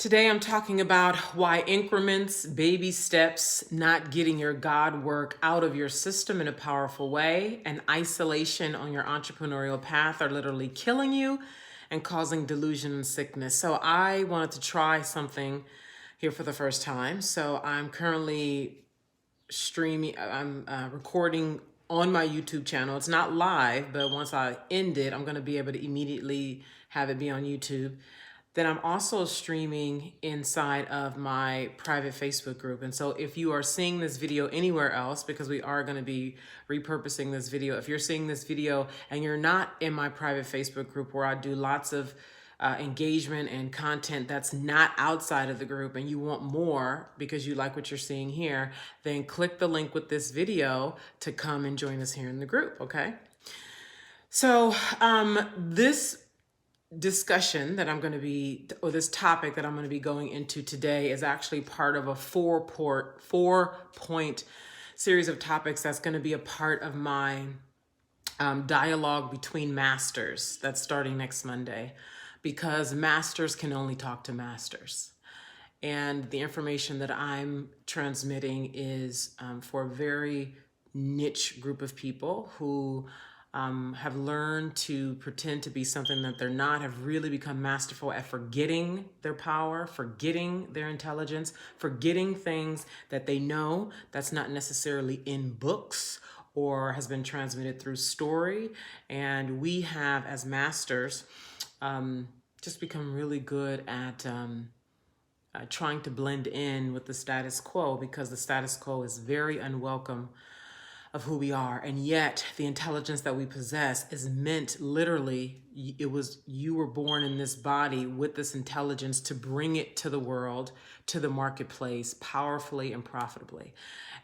Today I'm talking about why increments, baby steps, not getting your God work out of your system in a powerful way, and isolation on your entrepreneurial path are literally killing you and causing delusion and sickness. So I wanted to try something here for the first time. So I'm currently I'm recording on my YouTube channel. It's not live, but once I end it, I'm going to be able to immediately have it be on YouTube. Then I'm also streaming inside of my private Facebook group. And so if you are seeing this video anywhere else, because we are going to be repurposing this video, if you're seeing this video and you're not in my private Facebook group where I do lots of engagement and content that's not outside of the group, and you want more because you like what you're seeing here, then click the link with this video to come and join us here in the group, okay? So this discussion that I'm going to be, or this topic that I'm going to be going into today is actually part of a four-point series of topics that's going to be a part of my dialogue between masters that's starting next Monday, because masters can only talk to masters. And the information that I'm transmitting is for a very niche group of people who have learned to pretend to be something that they're not, have really become masterful at forgetting their power, forgetting their intelligence, forgetting things that they know that's not necessarily in books or has been transmitted through story. And we have, as masters, just become really good at trying to blend in with the status quo, because the status quo is very unwelcome of who we are. And yet the intelligence that we possess is meant, literally, you were born in this body with this intelligence to bring it to the world, to the marketplace, powerfully and profitably.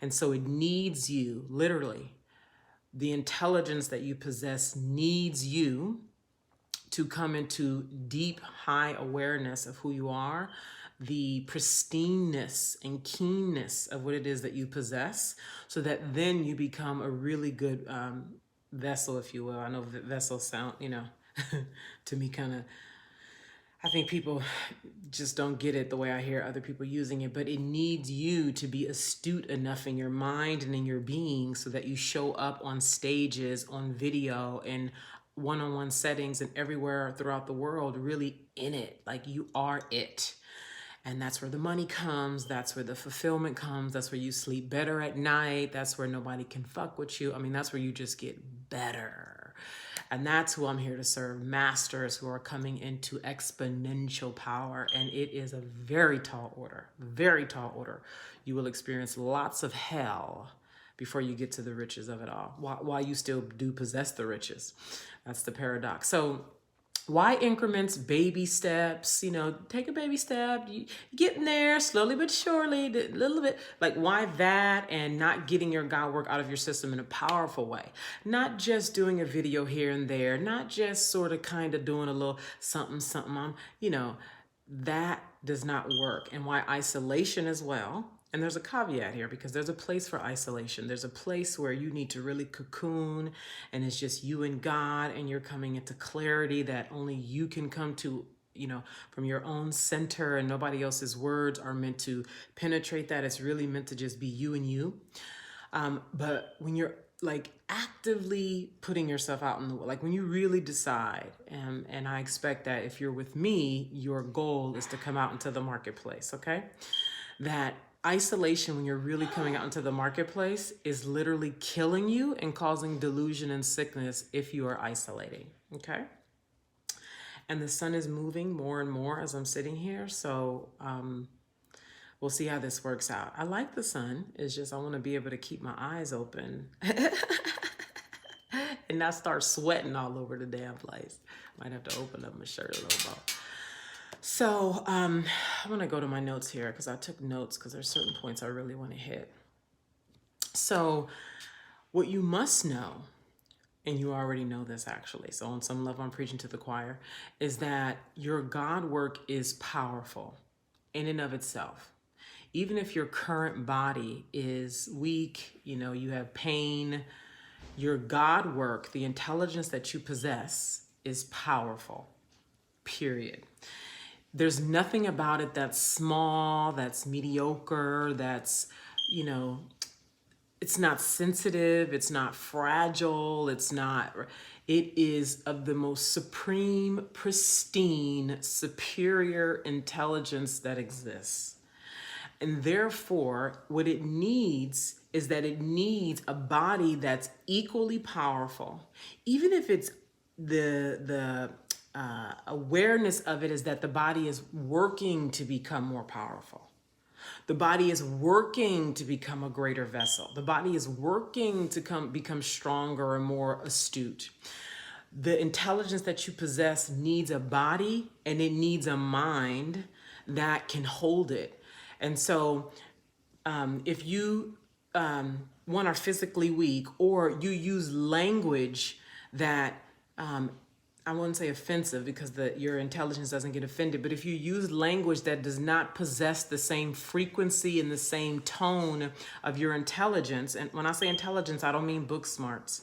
And so it needs you, literally. The intelligence that you possess needs you to come into deep, high awareness of who you are, the pristineness and keenness of what it is that you possess, so that then you become a really good vessel, if you will. I know vessels sound, to me kind of, I think people just don't get it the way I hear other people using it, but it needs you to be astute enough in your mind and in your being so that you show up on stages, on video, and one-on-one settings and everywhere throughout the world, really in it, like you are it. And that's where the money comes. That's where the fulfillment comes. That's where you sleep better at night. That's where nobody can fuck with you. I mean, that's where you just get better. And that's who I'm here to serve, masters who are coming into exponential power. And it is a very tall order, very tall order. You will experience lots of hell before you get to the riches of it all, while you still do possess the riches. That's the paradox. So why increments, baby steps, take a baby step, you getting there slowly but surely, a little bit, like why that, and not getting your God work out of your system in a powerful way. Not just doing a video here and there, not just sort of kind of doing a little something, that does not work. And why isolation as well. And there's a caveat here, because there's a place for isolation. There's a place where you need to really cocoon, and it's just you and God, and you're coming into clarity that only you can come to, from your own center, and nobody else's words are meant to penetrate that. It's really meant to just be you and you. But when you're like actively putting yourself out in the world, like when you really decide, and I expect that if you're with me, your goal is to come out into the marketplace, okay? That isolation, when you're really coming out into the marketplace, is literally killing you and causing delusion and sickness if you are isolating, okay? And the sun is moving more and more as I'm sitting here, so we'll see how this works out. I like the sun. It's just I want to be able to keep my eyes open and not start sweating all over the damn place. Might have to open up my shirt a little bit. So I'm going to go to my notes here, because I took notes, because there's certain points I really want to hit. So what you must know, and you already know this actually, so on some level I'm preaching to the choir, is that your God work is powerful in and of itself. Even if your current body is weak, you have pain, your God work, the intelligence that you possess, is powerful, period. There's nothing about it that's small, that's mediocre, that's, you know, it's not sensitive, it's not fragile, it's not, it is of the most supreme, pristine, superior intelligence that exists. And therefore, what it needs is that it needs a body that's equally powerful, even if it's the awareness of it is that the body is working to become more powerful. The body is working to become a greater vessel. The body is working to become stronger and more astute. The intelligence that you possess needs a body and it needs a mind that can hold it. And so if you, one, are physically weak, or you use language that, I wouldn't say offensive because your intelligence doesn't get offended, but if you use language that does not possess the same frequency and the same tone of your intelligence, and when I say intelligence, I don't mean book smarts.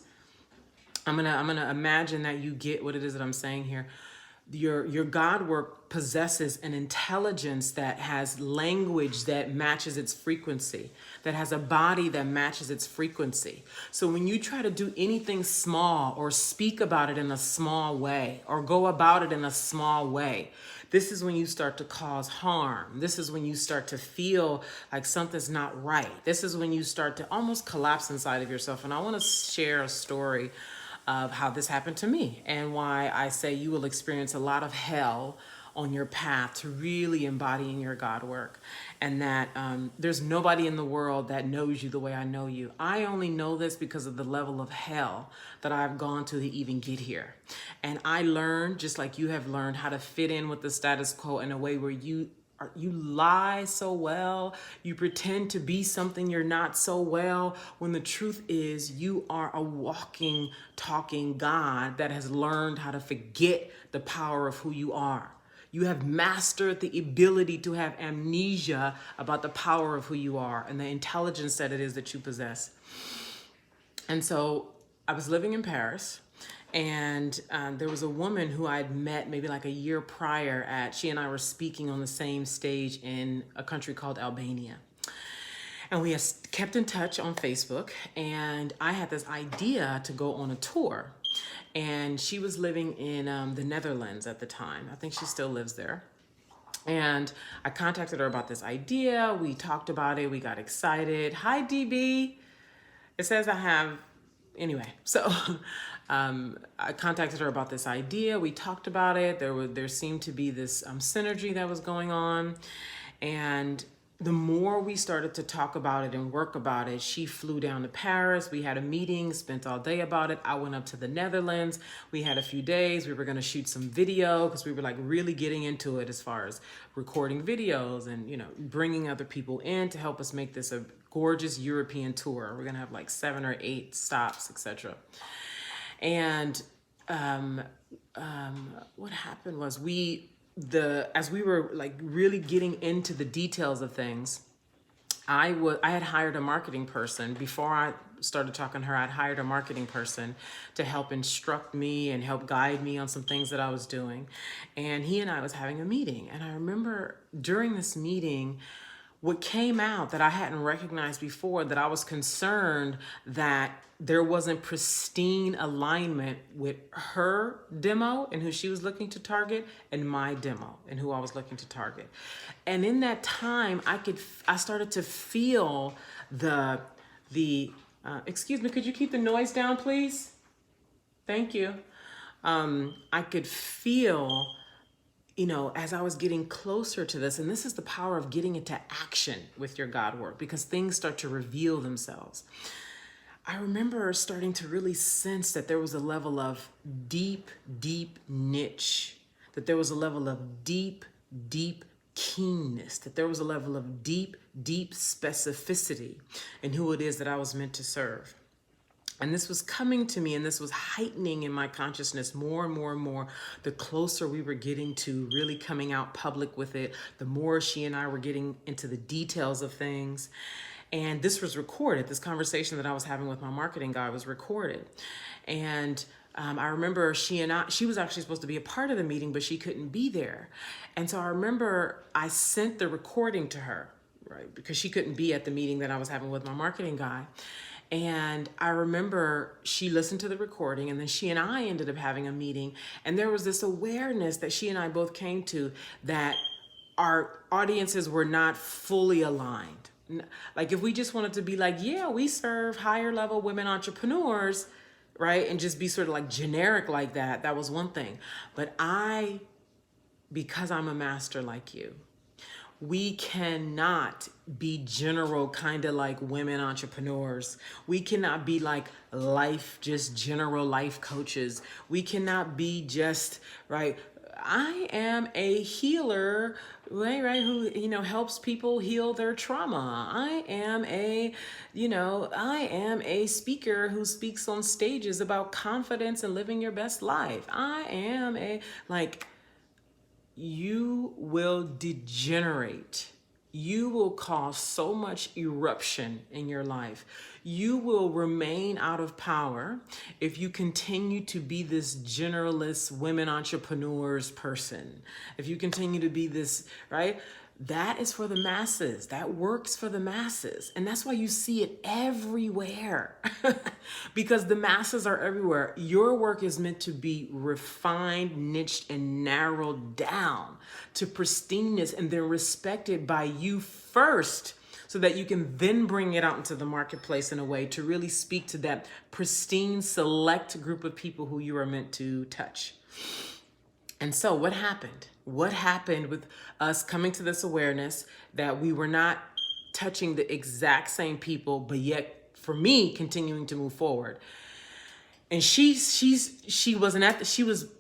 I'm gonna imagine that you get what it is that I'm saying here. Your God work possesses an intelligence that has language that matches its frequency, that has a body that matches its frequency. So when you try to do anything small or speak about it in a small way or go about it in a small way, this is when you start to cause harm. This is when you start to feel like something's not right. This is when you start to almost collapse inside of yourself. And I want to share a story of how this happened to me and why I say you will experience a lot of hell on your path to really embodying your God work. And that there's nobody in the world that knows you the way I know you. I only know this because of the level of hell that I've gone to even get here. And I learned, just like you have learned, how to fit in with the status quo in a way where you lie so well, you pretend to be something you're not so well, when the truth is you are a walking, talking God that has learned how to forget the power of who you are. You have mastered the ability to have amnesia about the power of who you are and the intelligence that it is that you possess. And so I was living in Paris, and there was a woman who I'd met maybe like a year prior she and I were speaking on the same stage in a country called Albania. And we had kept in touch on Facebook, and I had this idea to go on a tour. And she was living in the Netherlands at the time. I think she still lives there. And I contacted her about this idea. We talked about it. We got excited. Hi, DB. It says I have, anyway, so I contacted her about this idea. We talked about it. There seemed to be this synergy that was going on. And the more we started to talk about it and work about it, she flew down to Paris. We had a meeting, spent all day about it. I went up to the Netherlands. We had a few days. We were going to shoot some video because we were like really getting into it as far as recording videos and, you know, bringing other people in to help us make this a gorgeous European tour. We're going to have like 7 or 8 stops, etc. And what happened was as we were like really getting into the details of things, I had hired a marketing person. Before I started talking to her, I'd hired a marketing person to help instruct me and help guide me on some things that I was doing. And he and I was having a meeting. And I remember during this meeting, what came out that I hadn't recognized before, that I was concerned that there wasn't pristine alignment with her demo and who she was looking to target and my demo and who I was looking to target. And in that time, I started to feel excuse me, could you keep the noise down, please? Thank you. I could feel, you know, as I was getting closer to this, and this is the power of getting into action with your God work, because things start to reveal themselves. I remember starting to really sense that there was a level of deep, deep niche, that there was a level of deep, deep keenness, that there was a level of deep, deep specificity in who it is that I was meant to serve. And this was coming to me, and this was heightening in my consciousness more and more and more. The closer we were getting to really coming out public with it, the more she and I were getting into the details of things. And this was recorded. This conversation that I was having with my marketing guy was recorded. And I remember she was actually supposed to be a part of the meeting, but she couldn't be there. And so I remember I sent the recording to her, right? Because she couldn't be at the meeting that I was having with my marketing guy. And I remember she listened to the recording, and then she and I ended up having a meeting. And there was this awareness that she and I both came to, that our audiences were not fully aligned. Like if we just wanted to be like, yeah, we serve higher level women entrepreneurs, right? And just be sort of like generic like that, that was one thing. But because I'm a master like you, we cannot be general, kind of like women entrepreneurs. We cannot be like just general life coaches. We cannot be just, right, I am a healer, right, who, helps people heal their trauma. I am a speaker who speaks on stages about confidence and living your best life. I am you will degenerate. You will cause so much eruption in your life. You will remain out of power if you continue to be this generalist women entrepreneurs person. If you continue to be this, right? That is for the masses. That works for the masses. And that's why you see it everywhere. Because the masses are everywhere. Your work is meant to be refined, niched, and narrowed down to pristineness, and then respected by you first, so that you can then bring it out into the marketplace in a way to really speak to that pristine, select group of people who you are meant to touch. And so what happened? What happened with us coming to this awareness that we were not touching the exact same people, but yet for me continuing to move forward? And she was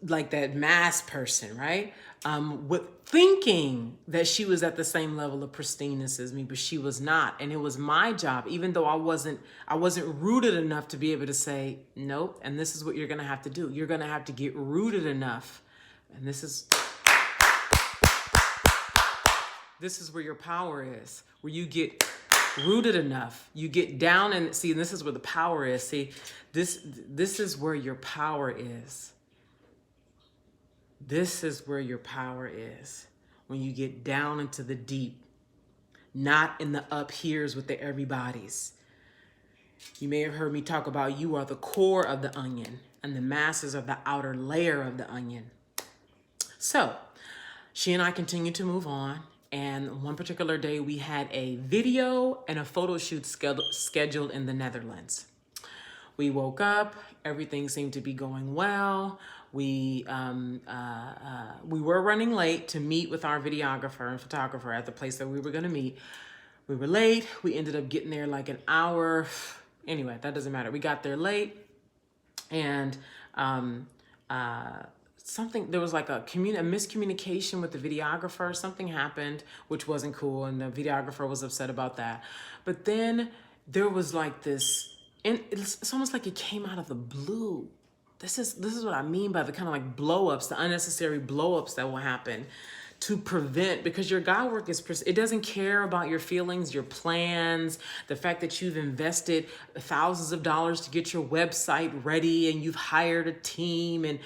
like that mass person, right? With thinking that she was at the same level of pristineness as me, but she was not. And it was my job, even though I wasn't rooted enough to be able to say, nope, and this is what you're gonna have to do. You're gonna have to get rooted enough. And this is where your power is, where you get rooted enough, you get down and see, and this is where the power is. See, this is where your power is. This is where your power is. When you get down into the deep, not in the up heres with the everybody's. You may have heard me talk about you are the core of the onion and the masses are the outer layer of the onion. So she and I continued to move on. And one particular day we had a video and a photo shoot scheduled in the Netherlands. We woke up, everything seemed to be going well. We were running late to meet with our videographer and photographer at the place that we were gonna meet. We were late, we ended up getting there like an hour. Anyway, that doesn't matter. We got there late, and there was like a miscommunication with the videographer. Something happened, which wasn't cool, and the videographer was upset about that. But then there was like this, and it's almost like it came out of the blue. This is what I mean by the kind of like blow-ups, the unnecessary blow-ups that will happen to prevent, because your God work it doesn't care about your feelings, your plans, the fact that you've invested thousands of dollars to get your website ready and you've hired a team, and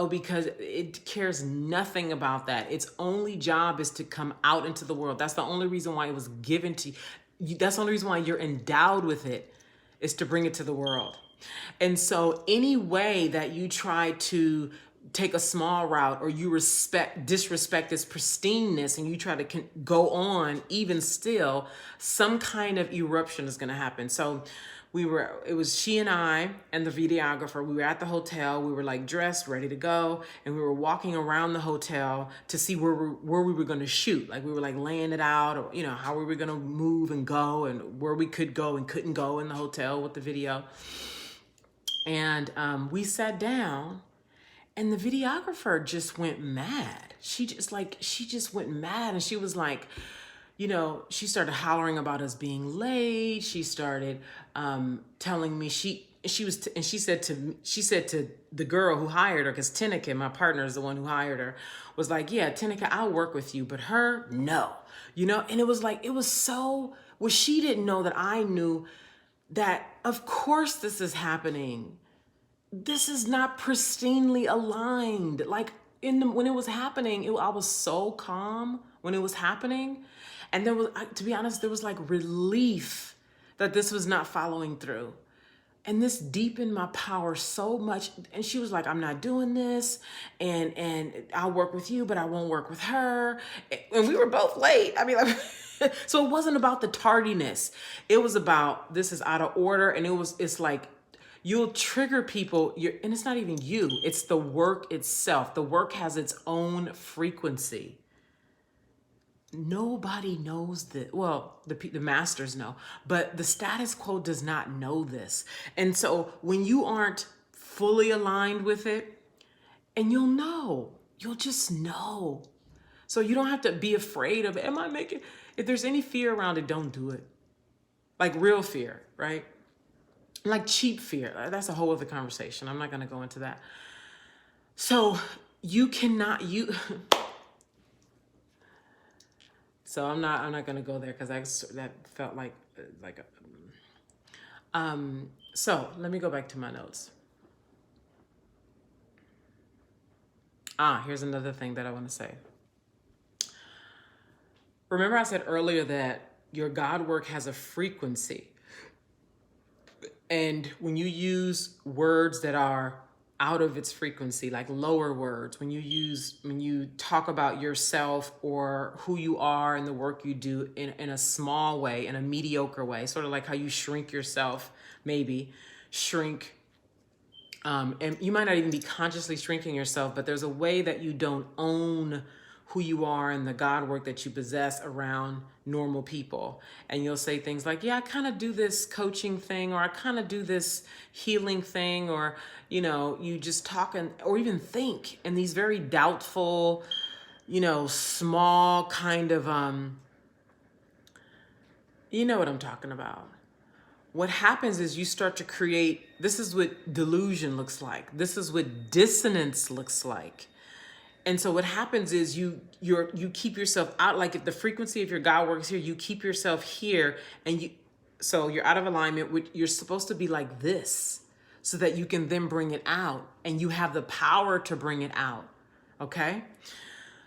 because it cares nothing about that. Its only job is to come out into the world. That's the only reason why it was given to you. That's the only reason why you're endowed with it, is to bring it to the world. And so any way that you try to take a small route, or you disrespect its pristineness, and you try to go on, even still, some kind of eruption is going to happen. So it was she and I and the videographer. We were at the hotel. We were like dressed, ready to go. And we were walking around the hotel to see where we were going to shoot. Like we were like laying it out, or, how we were going to move and go, and where we could go and couldn't go in the hotel with the video. And we sat down, and the videographer just went mad. She just went mad, and she was like, she started hollering about us being late. She started telling me she said to the girl who hired her, because Tinica, my partner, is the one who hired her, was like, yeah, Tinica, I'll work with you, but her, no, and it was like, she didn't know that I knew that, of course, this is happening this is not pristinely aligned. Like when it was happening, I was so calm when it was happening. And there was, to be honest, there was like relief that this was not following through. And this deepened my power so much. And she was like, I'm not doing this, and I'll work with you, but I won't work with her. And we were both late. I mean, like, so it wasn't about the tardiness. It was about, this is out of order. And it's like, you'll trigger people, and it's not even you, it's the work itself. The work has its own frequency. Nobody knows that. Well, the masters know, but the status quo does not know this. And so when you aren't fully aligned with it, and you'll just know. So you don't have to be afraid of, am I making, if there's any fear around it, don't do it. Like real fear, right? Like cheap fear. That's a whole other conversation. I'm not going to go into that. So you cannot, so I'm not going to go there, because that felt like so let me go back to my notes. Here's another thing that I want to say. Remember I said earlier that your God work has a frequency. And when you use words that are out of its frequency, like lower words, when you talk about yourself or who you are and the work you do in a small way, in a mediocre way, sort of like how you shrink yourself, maybe shrink, and you might not even be consciously shrinking yourself, but there's a way that you don't own who you are and the God work that you possess around normal people. And you'll say things like, yeah, I kind of do this coaching thing, or I kind of do this healing thing, or, you just talk or even think in these very doubtful, small kind of, you know what I'm talking about. What happens is you start to create, this is what delusion looks like. This is what dissonance looks like. And so what happens is you keep yourself out, like if the frequency of your God work is here, you keep yourself here, and so you're out of alignment. You're supposed to be like this so that you can then bring it out, and you have the power to bring it out. Okay?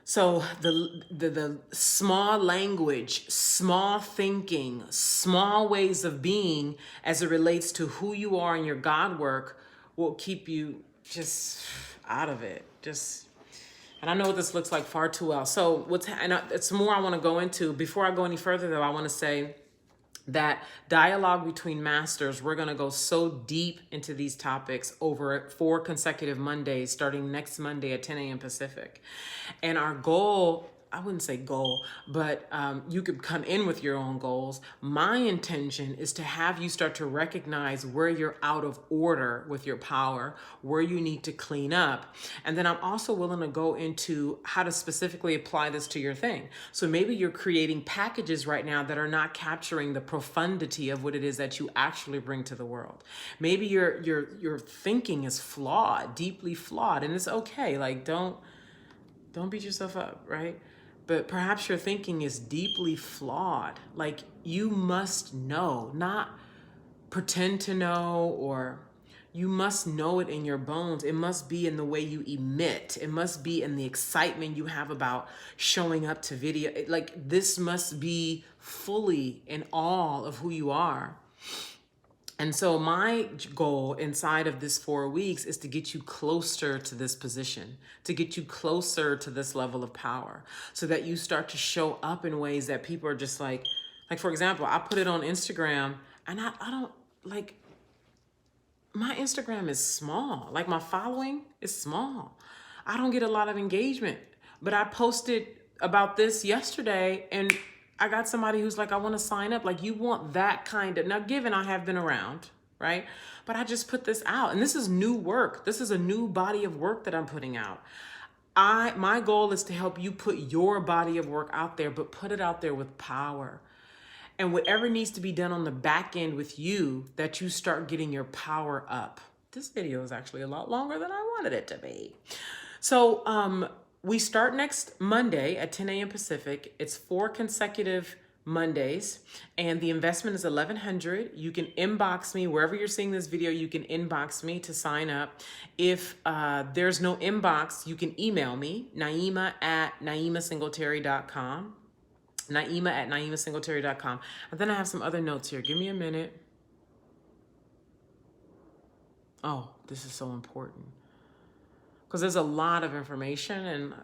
So the small language, small thinking, small ways of being as it relates to who you are in your God work will keep you just out of it. And I know this looks like far too well. So it's more I want to go into. Before I go any further, though, I want to say that dialogue between masters, we're going to go so deep into these topics over 4 consecutive Mondays, starting next Monday at 10 a.m. Pacific. And our goal, I wouldn't say goal, but you could come in with your own goals. My intention is to have you start to recognize where you're out of order with your power, where you need to clean up. And then I'm also willing to go into how to specifically apply this to your thing. So maybe you're creating packages right now that are not capturing the profundity of what it is that you actually bring to the world. Maybe your thinking is flawed, deeply flawed, and it's okay. Like, don't beat yourself up, right? But perhaps your thinking is deeply flawed. Like, you must know, not pretend to know, or you must know it in your bones. It must be in the way you emit. It must be in the excitement you have about showing up to video. Like, this must be fully in all of who you are. And so my goal inside of this 4 weeks is to get you closer to this position, to get you closer to this level of power, so that you start to show up in ways that people are just like, for example, I put it on Instagram, and I don't, like, my Instagram is small. Like, my following is small. I don't get a lot of engagement, but I posted about this yesterday, and I got somebody who's like, I want to sign up. Like, you want that kind of, now given I have been around, right? But I just put this out, and this is new work. This is a new body of work that I'm putting out. My goal is to help you put your body of work out there, but put it out there with power. And whatever needs to be done on the back end with you, that you start getting your power up. This video is actually a lot longer than I wanted it to be. So we start next Monday at 10 a.m. Pacific. It's 4 consecutive Mondays, and the investment is $1,100. You can inbox me wherever you're seeing this video. You can inbox me to sign up. If there's no inbox, you can email me, Naima@naimasingletary.com. Naima@naimasingletary.com. And then I have some other notes here. Give me a minute. Oh, this is so important because there's a lot of information, and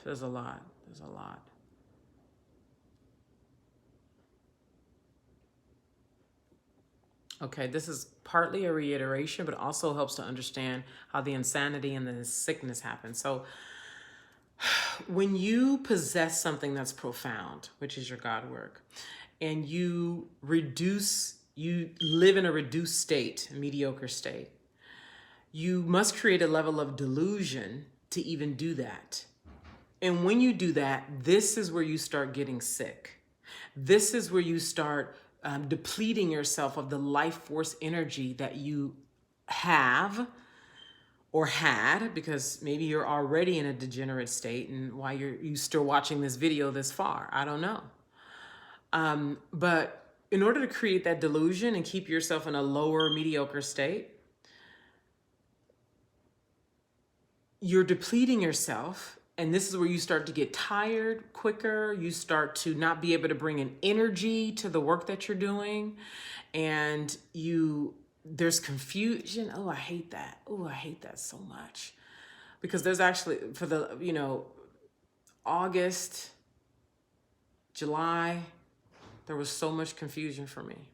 there's a lot. Okay, this is partly a reiteration, but also helps to understand how the insanity and the sickness happen. So when you possess something that's profound, which is your God work, and you live in a reduced state, a mediocre state, you must create a level of delusion to even do that. And when you do that, this is where you start getting sick. This is where you start depleting yourself of the life force energy that you have or had, because maybe you're already in a degenerate state and why you still watching this video this far, I don't know. But in order to create that delusion and keep yourself in a lower mediocre state, you're depleting yourself. And this is where you start to get tired quicker. You start to not be able to bring an energy to the work that you're doing. And there's confusion. Oh, I hate that. Oh, I hate that so much. Because there's actually, for the, August, July, there was so much confusion for me.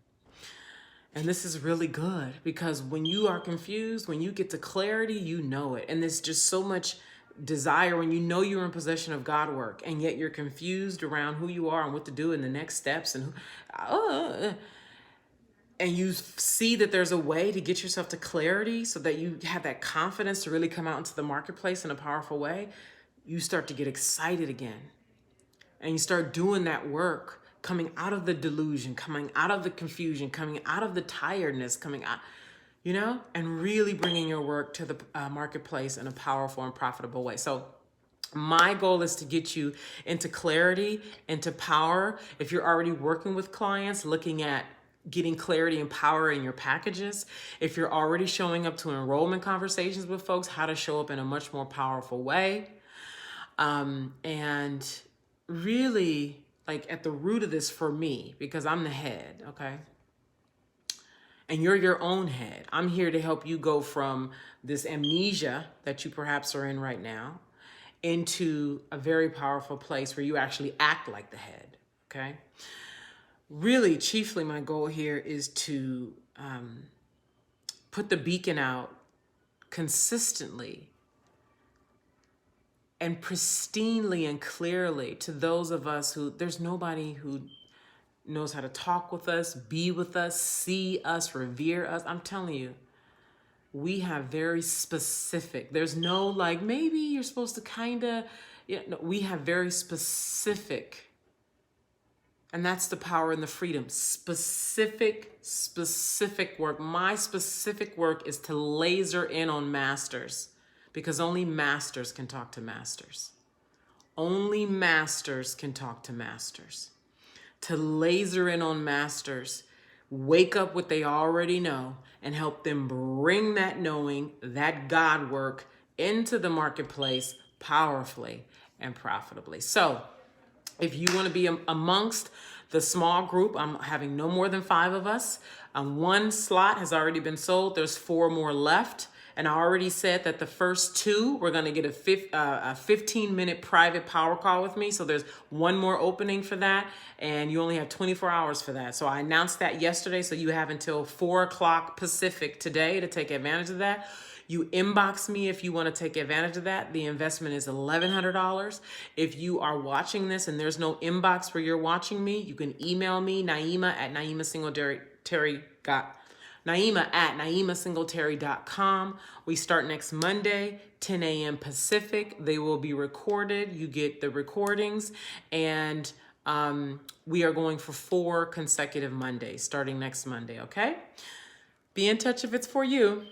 And this is really good because when you are confused, when you get to clarity, you know it. And there's just so much desire when you know you're in possession of God work, and yet you're confused around who you are and what to do in the next steps, and you see that there's a way to get yourself to clarity so that you have that confidence to really come out into the marketplace in a powerful way. You start to get excited again, and you start doing that work, coming out of the delusion, coming out of the confusion, coming out of the tiredness, coming out, and really bringing your work to the marketplace in a powerful and profitable way. So my goal is to get you into clarity, into power. If you're already working with clients, looking at getting clarity and power in your packages. If you're already showing up to enrollment conversations with folks, how to show up in a much more powerful way. And really, like, at the root of this for me, because I'm the head, okay? And you're your own head. I'm here to help you go from this amnesia that you perhaps are in right now into a very powerful place where you actually act like the head, okay? Really, chiefly, my goal here is to put the beacon out consistently and pristinely and clearly to those of us who, there's nobody who knows how to talk with us, be with us, see us, revere us. I'm telling you, we have very specific, there's no like, maybe you're supposed to kind of, no, we have very specific, and that's the power and the freedom. Specific work. My specific work is to laser in on masters, because only masters can talk to masters. Only masters can talk to masters. To laser in on masters, wake up what they already know, and help them bring that knowing, that God work into the marketplace powerfully and profitably. So if you want to be amongst the small group, I'm having no more than 5 of us. One slot has already been sold. There's 4 more left. And I already said that the first 2, we're going to get a 15-minute private power call with me. So there's 1 more opening for that. And you only have 24 hours for that. So I announced that yesterday. So you have until 4 o'clock Pacific today to take advantage of that. You inbox me if you want to take advantage of that. The investment is $1,100. If you are watching this and there's no inbox where you're watching me, you can email me, Naima@naimasingletary.com. We start next Monday, 10 a.m. Pacific. They will be recorded. You get the recordings. And we are going for 4 consecutive Mondays starting next Monday, okay? Be in touch if it's for you.